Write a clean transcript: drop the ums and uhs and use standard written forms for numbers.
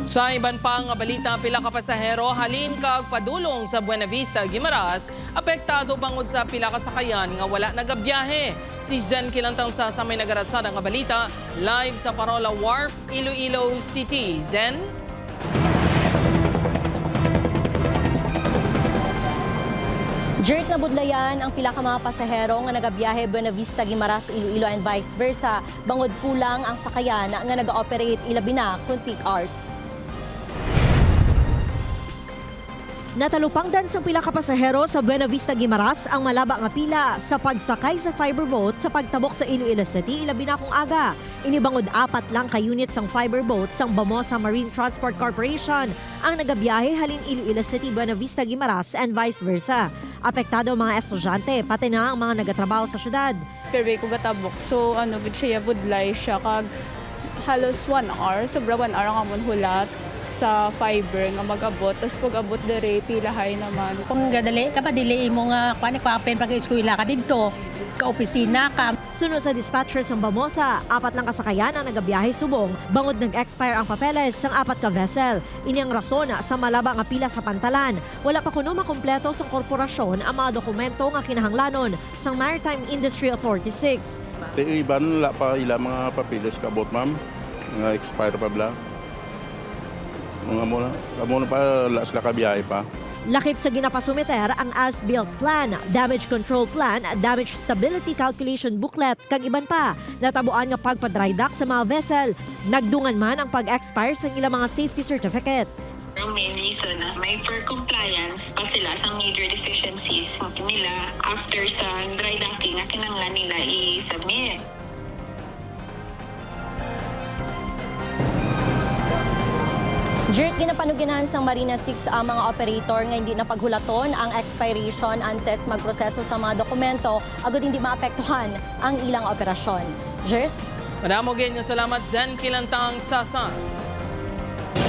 Sa iban pang balita, pila ka pasahero halin kag padulong sa Buena Vista, Guimaras, apektado bangod sa pila ka sakayan nga wala nagabiyahe. Si Zen Kilantang sa may nagaratsada nga balita, live sa Parola Wharf, Iloilo City. Zen? Jerk na budlayan ang pila ka mga pasahero nga nagabiyahe Buena Vista, Guimaras, Iloilo and vice versa. Bangod kulang ang sakayan nga naga-operate ilabi na kung peak hours. Natalupang dansang pila ka pasahero sa Buena Vista, Guimaras ang malaba nga pila sa pagsakay sa fiber boat sa pagtabok sa Iloilo City ilabi na kung aga. Inibangod 4 lang ka units sang fiber boat sang Bamosa Marine Transport Corporation ang nagabiyahe halin Iloilo City, Buena Vista, Guimaras and vice versa. Apektado ang mga estudyante pati na ang mga nagatrabaho sa syudad. Pero ko gatabok, so gud siya budlay siya kag halos 1 hour, sobra 1 hour nga amon hulat sa fiber nga mag-abot, tapos pag-abot dere pilahay naman. Kung gadali ka pa dili mo nga kuan ko apen pag eskwela ka didto ka opisina ka. Sunod sa dispatchers ng Bamosa, 4 lang kasakayan ang nagabiyahe subong bangod nag-expire ang papeles sang 4 ka vessel. Ini ang rason sa malaba nga pila sa pantalan. Wala pa kuno makumpleto sa korporasyon ang mga dokumento nga kinahanglanon sang Maritime Industry Authority 6. Iban la pa ila mga papeles kabot ma'am nga expire pa bla. Mga mo pa las la kabiyahe pa. Lakip sa ginapasumiter ang as-built plan, damage control plan, damage stability calculation booklet, kag iban pa. Natabuan nga pagpa-dry dock sa mga vessel. Nagdungan man ang pag-expire sa ilang mga safety certificate. Ang main reason na may for compliance pa sila sa major deficiencies nila after sa dry docking na kinanglan nila i-submit. Jerk ginapanuginahan sang Marina 6 ang mga operator nga hindi napaghulaton ang expiration antes magproseso sa mga dokumento agad hindi maapektuhan ang ilang operasyon. Jerk? Madamo nga salamat, Zen Kilantang Sasa.